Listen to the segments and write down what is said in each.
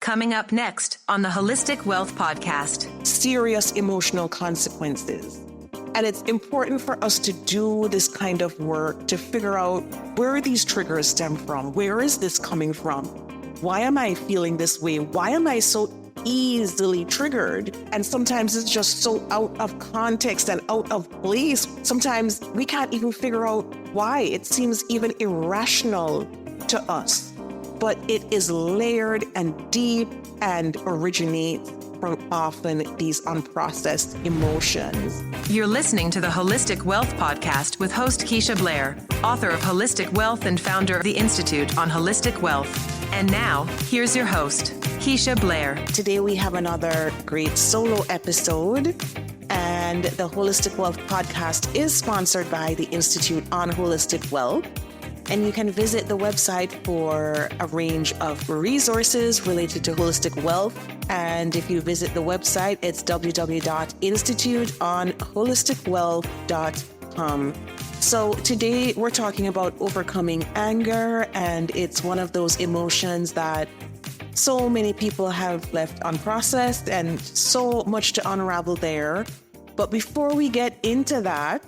Coming up next on the Holistic Wealth Podcast. Serious emotional consequences. And it's important for us to do this kind of work to figure out where these triggers stem from. Where is this coming from? Why am I feeling this way? Why am I so easily triggered? And sometimes it's just so out of context and out of place. Sometimes we can't even figure out why. It seems even irrational to us. But it is layered and deep and originates from often these unprocessed emotions. You're listening to the Holistic Wealth Podcast with host Keisha Blair, author of Holistic Wealth and founder of the Institute on Holistic Wealth. And now, here's your host, Keisha Blair. Today we have another great solo episode, and the Holistic Wealth Podcast is sponsored by the Institute on Holistic Wealth. And you can visit the website for a range of resources related to holistic wealth. And if you visit the website, it's www.instituteonholisticwealth.com. So today we're talking about overcoming anger, and it's one of those emotions that so many people have left unprocessed and so much to unravel there. But before we get into that,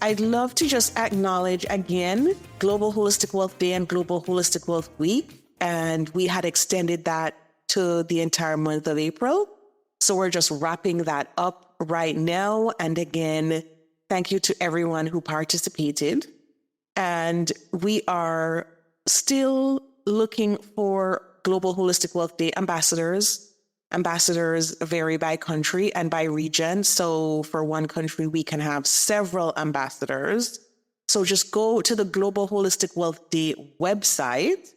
I'd love to just acknowledge again Global Holistic Wealth Day and Global Holistic Wealth Week. And we had extended that to the entire month of April. So we're just wrapping that up right now. And again, thank you to everyone who participated. And we are still looking for Global Holistic Wealth Day ambassadors. Ambassadors vary by country and by region. So for one country, we can have several ambassadors. So just go to the Global Holistic Wealth Day website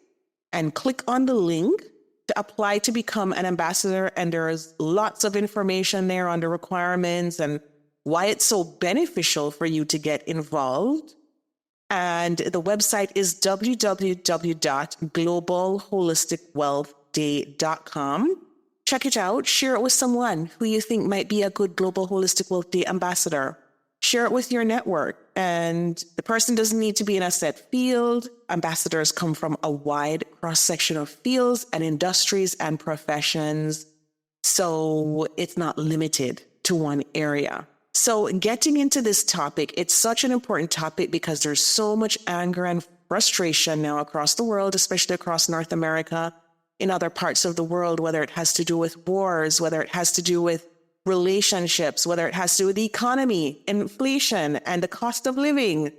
and click on the link to apply to become an ambassador. And there's lots of information there on the requirements and why it's so beneficial for you to get involved. And the website is www.globalholisticwealthday.com. Check it out. Share it with someone who you think might be a good Global Holistic Wealth Day ambassador. Share it with your network. And the person doesn't need to be in a set field. Ambassadors come from a wide cross-section of fields and industries and professions. So it's not limited to one area. So getting into this topic, it's such an important topic because there's so much anger and frustration now across the world, especially across North America, in other parts of the world, whether it has to do with wars, whether it has to do with relationships, whether it has to do with the economy, inflation, and the cost of living,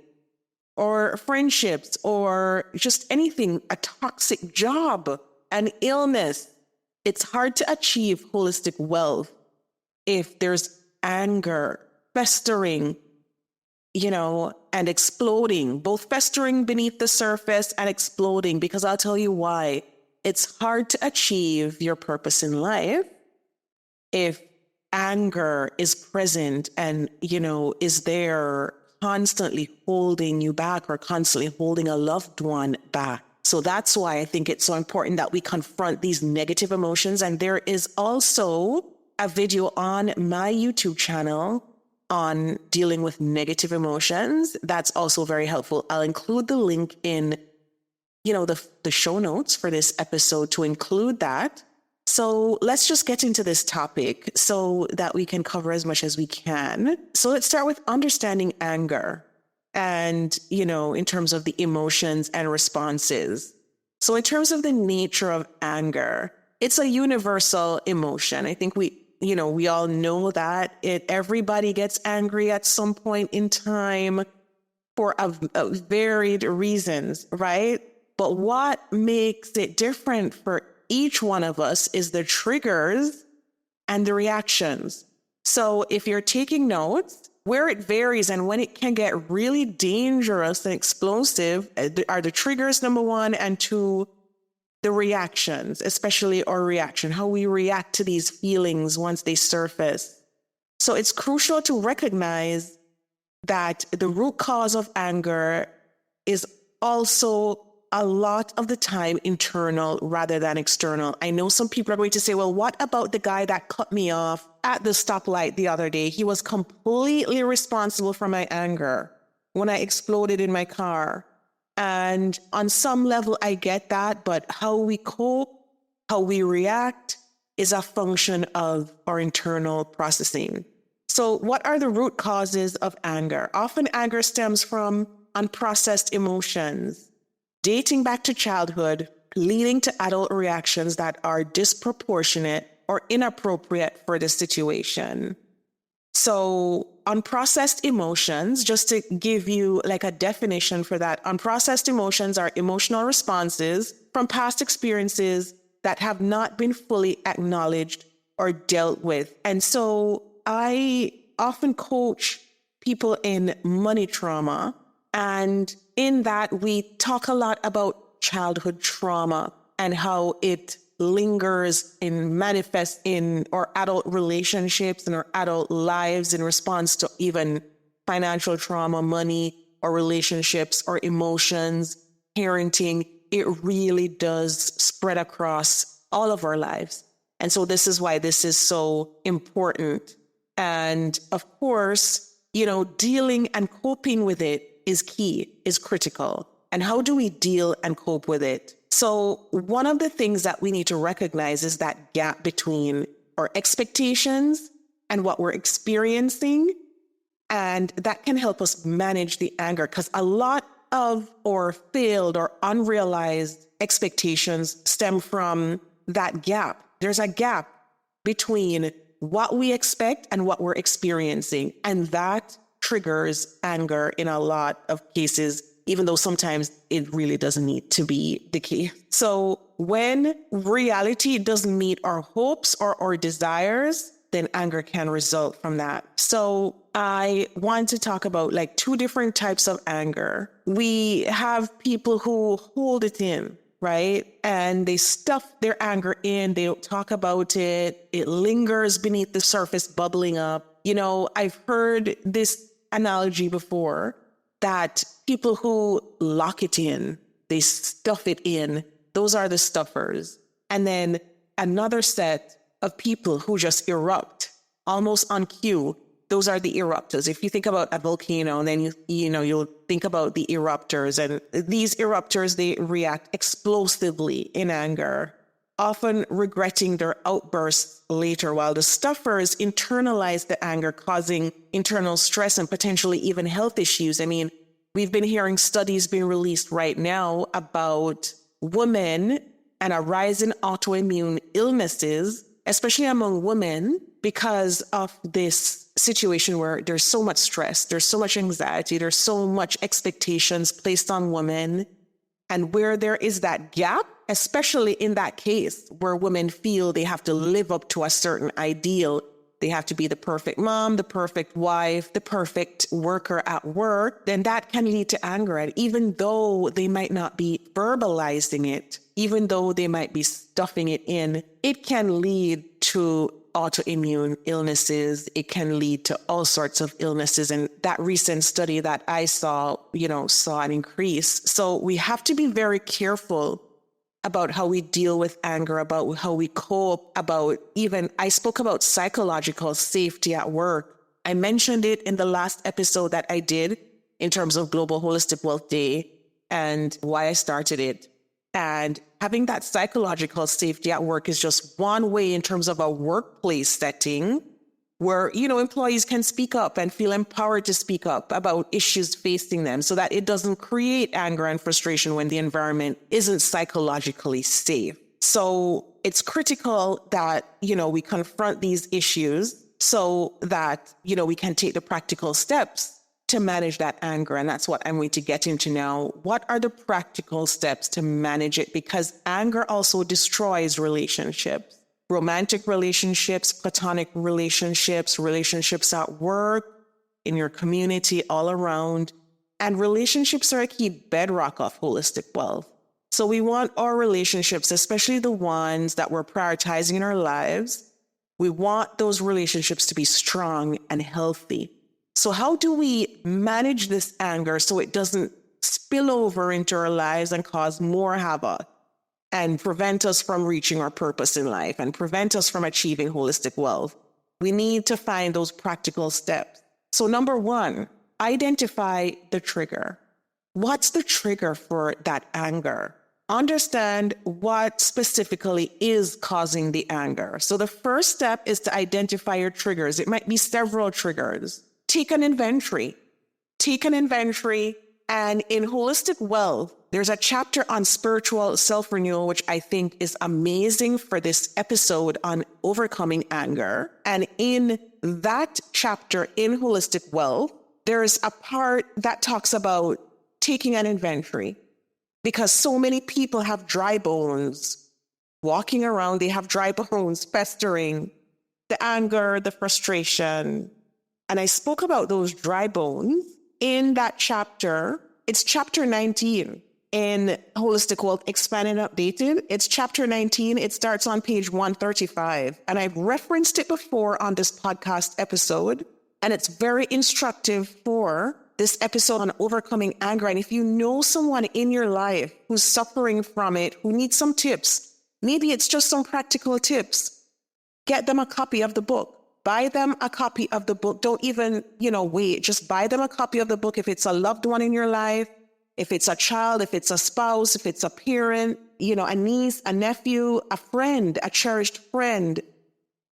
or friendships, or just anything, a toxic job, an illness. It's hard to achieve holistic wealth if there's anger, festering, and exploding, both festering beneath the surface and exploding, because I'll tell you why. It's hard to achieve your purpose in life if anger is present and, is there constantly holding you back or constantly holding a loved one back. So that's why I think it's so important that we confront these negative emotions. And there is also a video on my YouTube channel on dealing with negative emotions. That's also very helpful. I'll include the link in the show notes for this episode to include that. So let's just get into this topic so that we can cover as much as we can. So let's start with understanding anger and, in terms of the emotions and responses. So in terms of the nature of anger, it's a universal emotion. I think we all know that everybody gets angry at some point in time for a varied reasons, right? But what makes it different for each one of us is the triggers and the reactions. So if you're taking notes, where it varies and when it can get really dangerous and explosive are the triggers, number one, and two, the reactions, especially our reaction, how we react to these feelings once they surface. So it's crucial to recognize that the root cause of anger is also a lot of the time internal rather than external. I know some people are going to say, well, what about the guy that cut me off at the stoplight the other day? He was completely responsible for my anger when I exploded in my car. And on some level, I get that, but how we cope how we react is a function of our internal processing. So what are the root causes of anger? Often anger stems from unprocessed emotions, dating back to childhood, leading to adult reactions that are disproportionate or inappropriate for the situation. So unprocessed emotions, just to give you like a definition for that, unprocessed emotions are emotional responses from past experiences that have not been fully acknowledged or dealt with. And so I often coach people in money trauma. And in that, we talk a lot about childhood trauma and how it lingers and manifests in our adult relationships and our adult lives in response to even financial trauma, money, or relationships, or emotions, parenting. It really does spread across all of our lives. And so this is why this is so important. And of course, dealing and coping with it is key, is critical. And how do we deal and cope with it? So one of the things that we need to recognize is that gap between our expectations and what we're experiencing. And that can help us manage the anger, because a lot of our failed or unrealized expectations stem from that gap. There's a gap between what we expect and what we're experiencing. And that triggers anger in a lot of cases, even though sometimes it really doesn't need to be the case. So when reality doesn't meet our hopes or our desires, then anger can result from that. So I want to talk about like two different types of anger. We have people who hold it in, right? And they stuff their anger in. They don't talk about it. It lingers beneath the surface, bubbling up. I've heard this analogy before that people who lock it in, they stuff it in, those are the stuffers. And then another set of people who just erupt almost on cue, those are the erupters. If you think about a volcano, then you'll think about the erupters, and these erupters, they react explosively in anger, often regretting their outbursts later, while the stuffers internalize the anger, causing internal stress and potentially even health issues. I mean, we've been hearing studies being released right now about women and a rise in autoimmune illnesses, especially among women, because of this situation where there's so much stress, there's so much anxiety, there's so much expectations placed on women. And where there is that gap, especially in that case where women feel they have to live up to a certain ideal, they have to be the perfect mom, the perfect wife, the perfect worker at work, then that can lead to anger. And even though they might not be verbalizing it, even though they might be stuffing it in, it can lead to autoimmune illnesses. It can lead to all sorts of illnesses. And that recent study that I saw an increase. So we have to be very careful about how we deal with anger, about how we cope, I spoke about psychological safety at work. I mentioned it in the last episode that I did in terms of Global Holistic Wealth Day and why I started it. And having that psychological safety at work is just one way in terms of a workplace setting where, employees can speak up and feel empowered to speak up about issues facing them so that it doesn't create anger and frustration when the environment isn't psychologically safe. So it's critical that, we confront these issues so that, we can take the practical steps to manage that anger. And that's what I'm going to get into now. What are the practical steps to manage it? Because anger also destroys relationships. Romantic relationships, platonic relationships, relationships at work, in your community, all around. And relationships are a key bedrock of holistic wealth. So we want our relationships, especially the ones that we're prioritizing in our lives, we want those relationships to be strong and healthy. So how do we manage this anger so it doesn't spill over into our lives and cause more havoc and prevent us from reaching our purpose in life and prevent us from achieving holistic wealth? We need to find those practical steps. So number one, identify the trigger. What's the trigger for that anger? understand what specifically is causing the anger. So the first step is to identify your triggers. It might be several triggers. Take an inventory. And in Holistic Wealth, there's a chapter on spiritual self-renewal, which I think is amazing for this episode on overcoming anger. And in that chapter in Holistic Wealth, there's a part that talks about taking an inventory. Because so many people have dry bones walking around, they have dry bones festering, the anger, the frustration. And I spoke about those dry bones in that chapter. It's chapter 19 in Holistic Wealth Expanded and Updated. It's chapter 19. It starts on page 135. And I've referenced it before on this podcast episode. And it's very instructive for this episode on overcoming anger. And if you know someone in your life who's suffering from it, who needs some tips, maybe it's just some practical tips, get them a copy of the book. Buy them a copy of the book. Don't even, wait. Just buy them a copy of the book. If it's a loved one in your life, if it's a child, if it's a spouse, if it's a parent, a niece, a nephew, a friend, a cherished friend,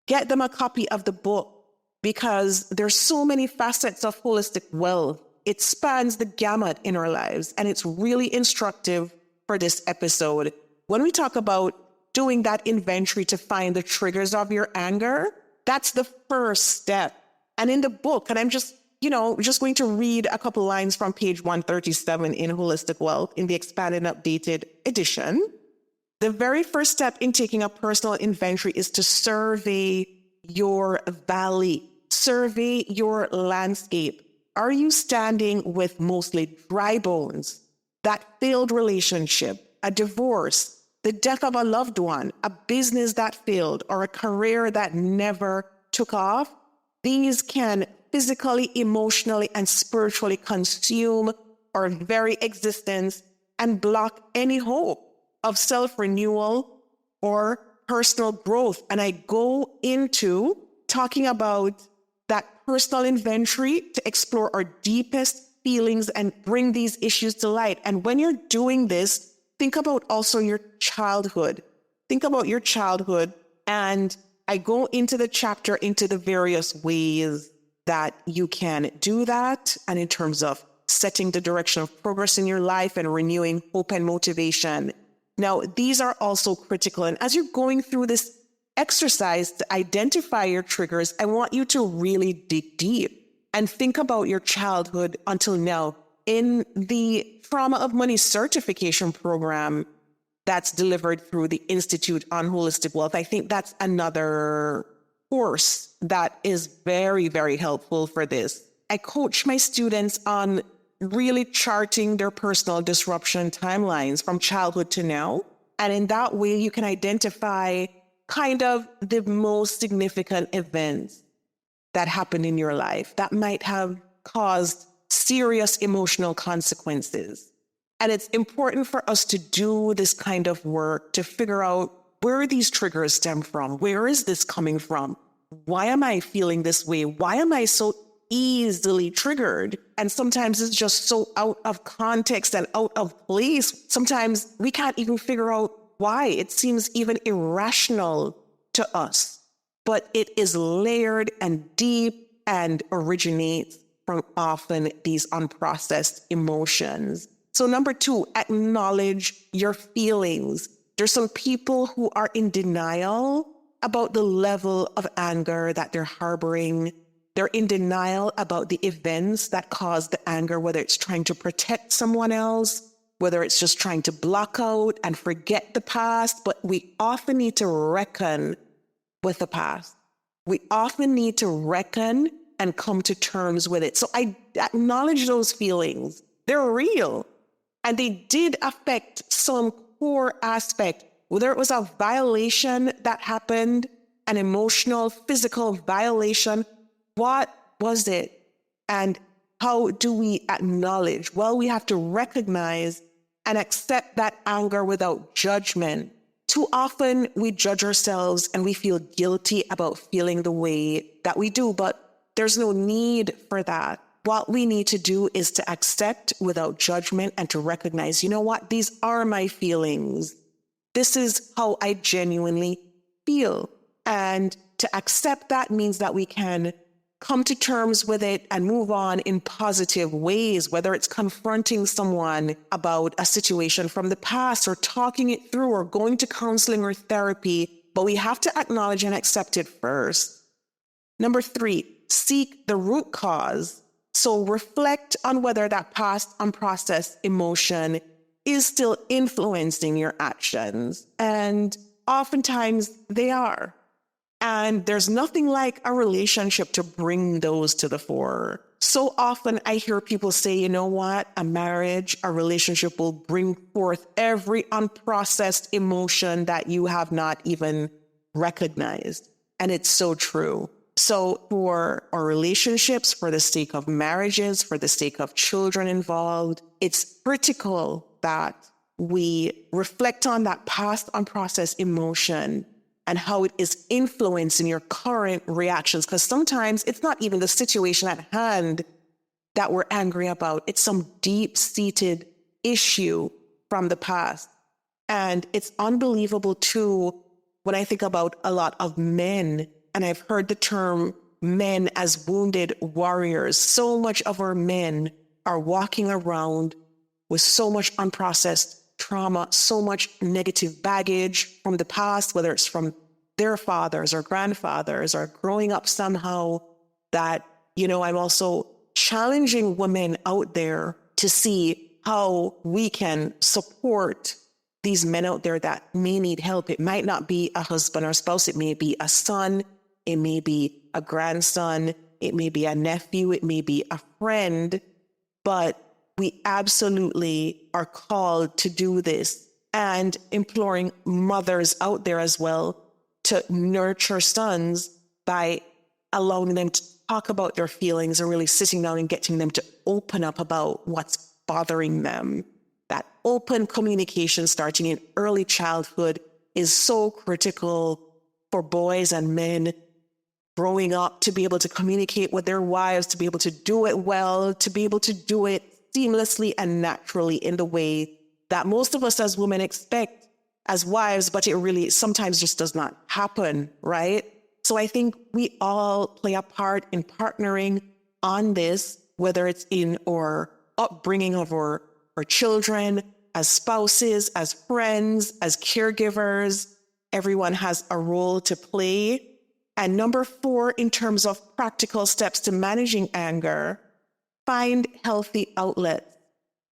get them a copy of the book because there's so many facets of holistic wealth. It spans the gamut in our lives, and it's really instructive for this episode. When we talk about doing that inventory to find the triggers of your anger, that's the first step. And in the book, and I'm just going to read a couple lines from page 137 in Holistic Wealth in the Expanded and Updated edition. The very first step in taking a personal inventory is to survey your valley, survey your landscape. Are you standing with mostly dry bones, that failed relationship, a divorce, the death of a loved one, a business that failed, or a career that never took off? These can physically, emotionally, and spiritually consume our very existence and block any hope of self-renewal or personal growth. And I go into talking about that personal inventory to explore our deepest feelings and bring these issues to light. And when you're doing this, think about also your childhood. Think about your childhood. And I go into the chapter into the various ways that you can do that. And in terms of setting the direction of progress in your life and renewing hope and motivation. Now, these are also critical. And as you're going through this exercise to identify your triggers, I want you to really dig deep and think about your childhood until now. In the Trauma of Money certification program that's delivered through the Institute on Holistic Wealth, I think that's another course that is very, very helpful for this. I coach my students on really charting their personal disruption timelines from childhood to now. And in that way, you can identify kind of the most significant events that happened in your life that might have caused serious emotional consequences. And it's important for us to do this kind of work to figure out where these triggers stem from. Where is this coming from? Why am I feeling this way? Why am I so easily triggered? And sometimes it's just so out of context and out of place. Sometimes we can't even figure out why. It seems even irrational to us, but it is layered and deep and originates from often these unprocessed emotions. So number 2, acknowledge your feelings. There's some people who are in denial about the level of anger that they're harboring. They're in denial about the events that cause the anger, whether it's trying to protect someone else, whether it's just trying to block out and forget the past. But we often need to reckon with the past. We often need to reckon and come to terms with it. So I acknowledge those feelings. They're real. And they did affect some core aspect, whether it was a violation that happened, an emotional, physical violation. What was it? And how do we acknowledge? Well, we have to recognize and accept that anger without judgment. Too often we judge ourselves and we feel guilty about feeling the way that we do, but there's no need for that. what we need to do is to accept without judgment and to recognize, you know what, these are my feelings. This is how I genuinely feel. And to accept that means that we can come to terms with it and move on in positive ways, whether it's confronting someone about a situation from the past or talking it through or going to counseling or therapy. But we have to acknowledge and accept it first. Number 3, seek the root cause. So reflect on whether that past unprocessed emotion is still influencing your actions. And oftentimes they are. And there's nothing like a relationship to bring those to the fore. So often I hear people say, you know what, a marriage, a relationship will bring forth every unprocessed emotion that you have not even recognized. And it's so true. So for our relationships, for the sake of marriages, for the sake of children involved, it's critical that we reflect on that past unprocessed emotion and how it is influencing your current reactions. Because sometimes it's not even the situation at hand that we're angry about. It's some deep-seated issue from the past. And it's unbelievable too, when I think about a lot of men, and I've heard the term men as wounded warriors. So much of our men are walking around with so much unprocessed trauma, so much negative baggage from the past, whether it's from their fathers or grandfathers or growing up somehow, that, you know, I'm also challenging women out there to see how we can support these men out there that may need help. It might not be a husband or spouse. It may be a son. It may be a grandson. It may be a nephew. It may be a friend. But we absolutely are called to do this, and imploring mothers out there as well to nurture sons by allowing them to talk about their feelings and really sitting down and getting them to open up about what's bothering them. That open communication starting in early childhood is so critical for boys and men growing up to be able to communicate with their wives, to be able to do it well, to be able to do it seamlessly and naturally in the way that most of us as women expect as wives, but it really sometimes just does not happen, right? So I think we all play a part in partnering on this, whether it's in our upbringing of our children, as spouses, as friends, as caregivers. Everyone has a role to play. And number 4, in terms of practical steps to managing anger, find healthy outlets.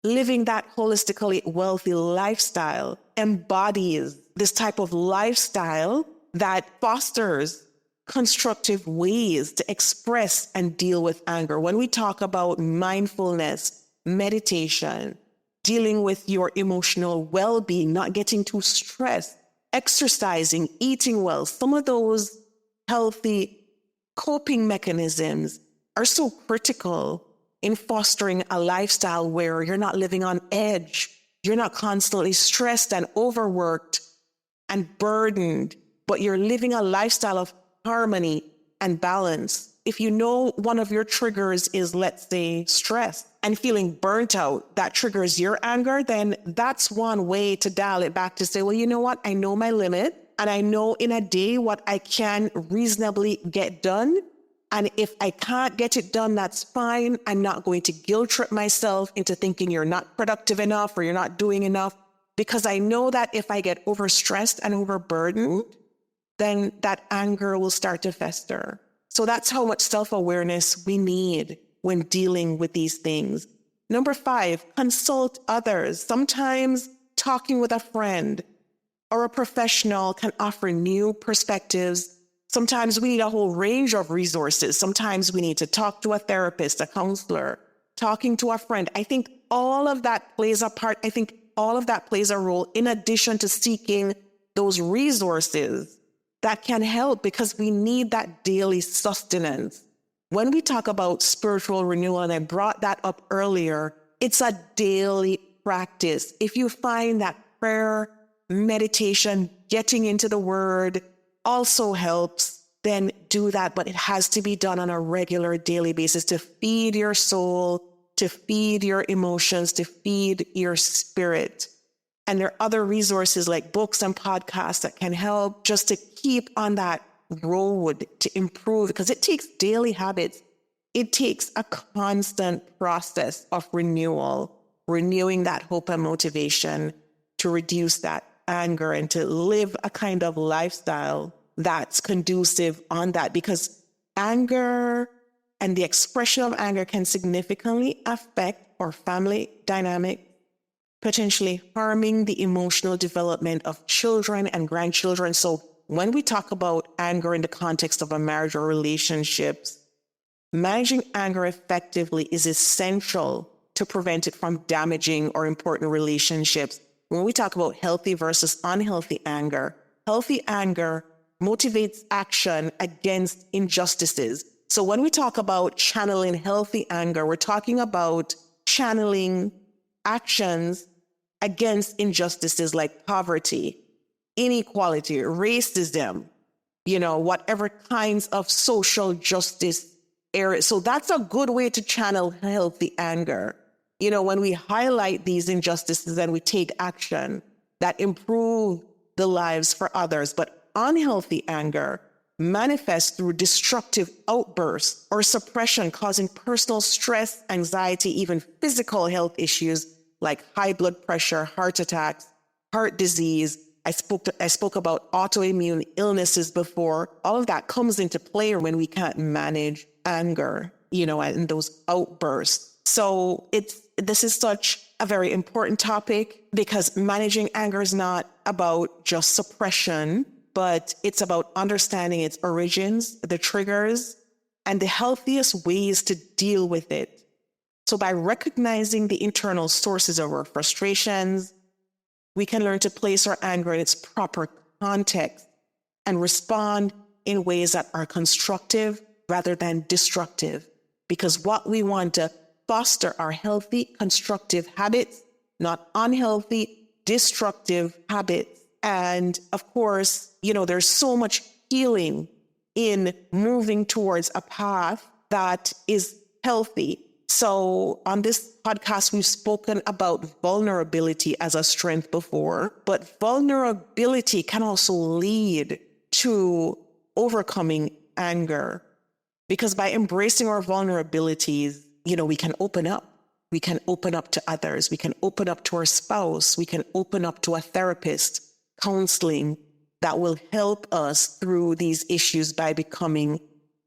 Living that holistically wealthy lifestyle embodies this type of lifestyle that fosters constructive ways to express and deal with anger. When we talk about mindfulness, meditation, dealing with your emotional well-being, not getting too stressed, exercising, eating well, some of those healthy coping mechanisms are so critical in fostering a lifestyle where you're not living on edge, you're not constantly stressed and overworked and burdened, but you're living a lifestyle of harmony and balance. If you know one of your triggers is, let's say, stress and feeling burnt out, that triggers your anger, then that's one way to dial it back to say, well, you know what? I know my limit, and I know in a day what I can reasonably get done. And if I can't get it done, that's fine. I'm not going to guilt trip myself into thinking you're not productive enough or you're not doing enough, because I know that if I get overstressed and overburdened, then that anger will start to fester. So that's how much self-awareness we need when dealing with these things. Number 5, consult others. Sometimes talking with a friend or a professional can offer new perspectives. Sometimes we need a whole range of resources. Sometimes we need to talk to a therapist, a counselor, talking to a friend. I think all of that plays a part. I think all of that plays a role in addition to seeking those resources that can help, because we need that daily sustenance. When we talk about spiritual renewal, and I brought that up earlier, it's a daily practice. If you find that prayer, meditation, getting into the word also helps, then do that. But it has to be done on a regular daily basis to feed your soul, to feed your emotions, to feed your spirit. And there are other resources like books and podcasts that can help just to keep on that road to improve, because it takes daily habits. It takes a constant process of renewal, renewing that hope and motivation to reduce that anger and to live a kind of lifestyle that's conducive on that, because anger and the expression of anger can significantly affect our family dynamic, potentially harming the emotional development of children and grandchildren. So when we talk about anger in the context of a marriage or relationships, managing anger effectively is essential to prevent it from damaging or important relationships. When we talk about healthy versus unhealthy anger, healthy anger motivates action against injustices. So when we talk about channeling healthy anger, we're talking about channeling actions against injustices like poverty, inequality, racism, whatever kinds of social justice areas. So that's a good way to channel healthy anger. When we highlight these injustices and we take action that improve the lives for others. But unhealthy anger manifests through destructive outbursts or suppression, causing personal stress, anxiety, even physical health issues like high blood pressure, heart attacks, heart disease. I spoke about autoimmune illnesses before. All of that comes into play when we can't manage anger, and those outbursts. So this is such a very important topic, because managing anger is not about just suppression, but it's about understanding its origins, the triggers, and the healthiest ways to deal with it. So by recognizing the internal sources of our frustrations, we can learn to place our anger in its proper context and respond in ways that are constructive rather than destructive. Because what we want to foster are healthy, constructive habits, not unhealthy, destructive habits. And of course, there's so much healing in moving towards a path that is healthy. So on this podcast, we've spoken about vulnerability as a strength before, but vulnerability can also lead to overcoming anger, because by embracing our vulnerabilities, we can open up. We can open up to others. We can open up to our spouse. We can open up to a therapist, counseling that will help us through these issues by becoming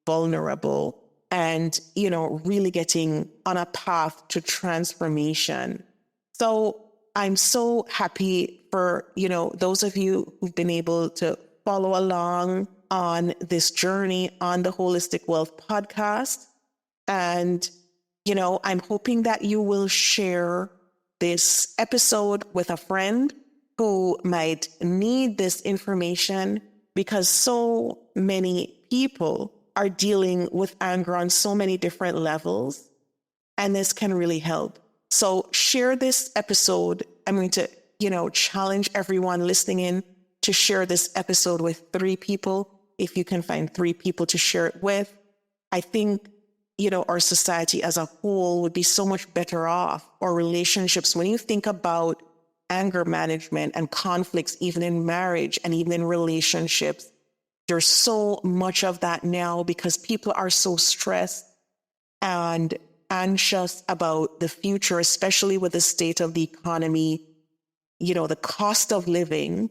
vulnerable and, really getting on a path to transformation. So I'm so happy for, those of you who've been able to follow along on this journey on the Holistic Wealth podcast. And, I'm hoping that you will share this episode with a friend who might need this information, because so many people are dealing with anger on so many different levels, and this can really help. So share this episode. I'm going to, challenge everyone listening in to share this episode with 3 people. If you can find 3 people to share it with, I think, our society as a whole would be so much better off. Our relationships, when you think about anger management and conflicts, even in marriage and even in relationships, there's so much of that now because people are so stressed and anxious about the future, especially with the state of the economy, the cost of living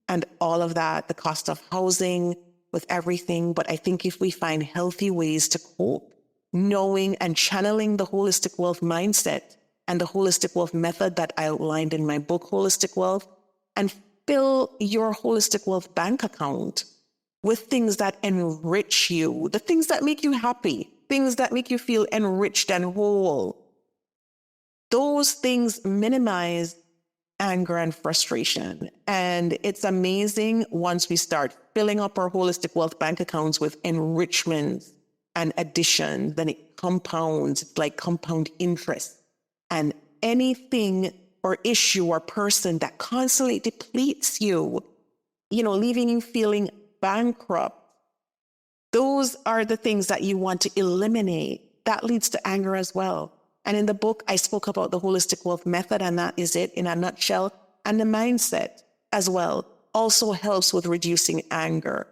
and all of that, the cost of housing, with everything. But I think if we find healthy ways to cope, knowing and channeling the holistic wealth mindset and the holistic wealth method that I outlined in my book, Holistic Wealth, and fill your holistic wealth bank account with things that enrich you, the things that make you happy, things that make you feel enriched and whole. Those things minimize anger and frustration. And it's amazing once we start filling up our holistic wealth bank accounts with enrichments and additions, then it compounds. It's like compound interest. And anything or issue or person that constantly depletes you, leaving you feeling bankrupt, Those are the things that you want to eliminate. That leads to anger as well. And in the book, I spoke about the holistic wealth method, and that is it in a nutshell. And the mindset as well also helps with reducing anger.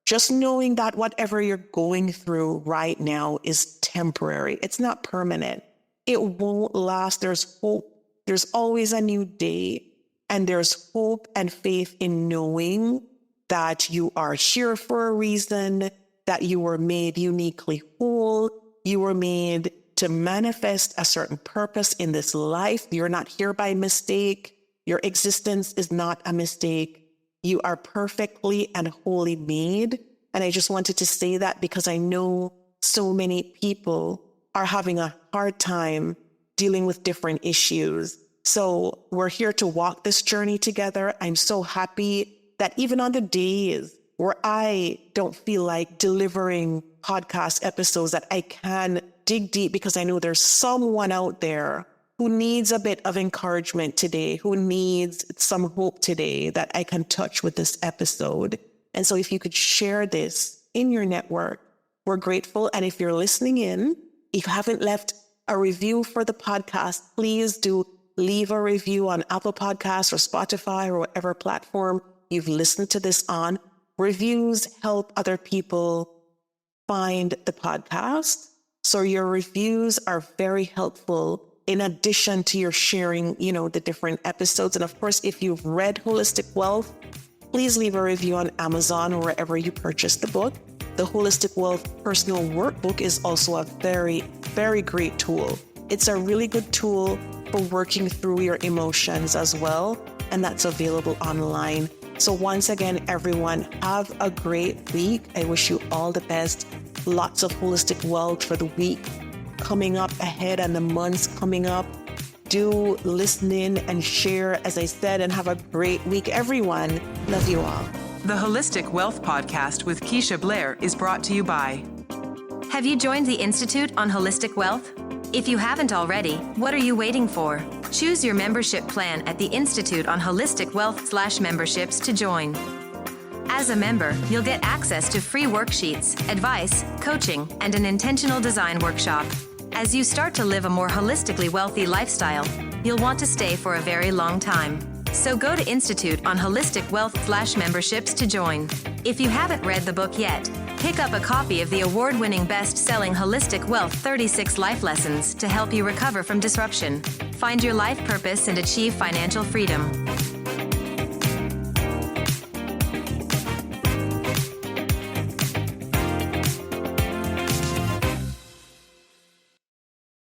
Just knowing that whatever you're going through right now is temporary. It's not permanent. It won't last. There's hope. There's always a new day. And there's hope and faith in knowing that you are here for a reason, that you were made uniquely whole. You were made to manifest a certain purpose in this life. You're not here by mistake. Your existence is not a mistake. You are perfectly and wholly made. And I just wanted to say that because I know so many people are having a hard time dealing with different issues. So we're here to walk this journey together. I'm so happy that even on the days where I don't feel like delivering podcast episodes, that I can dig deep because I know there's someone out there who needs a bit of encouragement today, who needs some hope today that I can touch with this episode. And so if you could share this in your network, we're grateful. And if you're listening in, if you haven't left a review for the podcast, please do leave a review on Apple Podcasts or Spotify or whatever platform you've listened to this on. Reviews help other people find the podcast. So your reviews are very helpful in addition to your sharing, the different episodes. And of course, if you've read Holistic Wealth, please leave a review on Amazon or wherever you purchase the book. The Holistic Wealth Personal Workbook is also a very, very great tool. It's a really good tool for working through your emotions as well. And that's available online. So once again, everyone, have a great week. I wish you all the best. Lots of holistic wealth for the week coming up ahead and the months coming up. Do listen in and share, as I said, and have a great week, everyone. Love you all. The Holistic Wealth Podcast with Keisha Blair is brought to you by. Have you joined the Institute on Holistic Wealth? If you haven't already, what are you waiting for? Choose your membership plan at the Institute on Holistic Wealth/memberships to join. As a member, you'll get access to free worksheets, advice, coaching, and an intentional design workshop. As you start to live a more holistically wealthy lifestyle, you'll want to stay for a very long time. So go to Institute on Holistic Wealth/memberships to join. If you haven't read the book yet, pick up a copy of the award-winning best-selling Holistic Wealth 36 Life Lessons to help you recover from disruption, find your life purpose, and achieve financial freedom.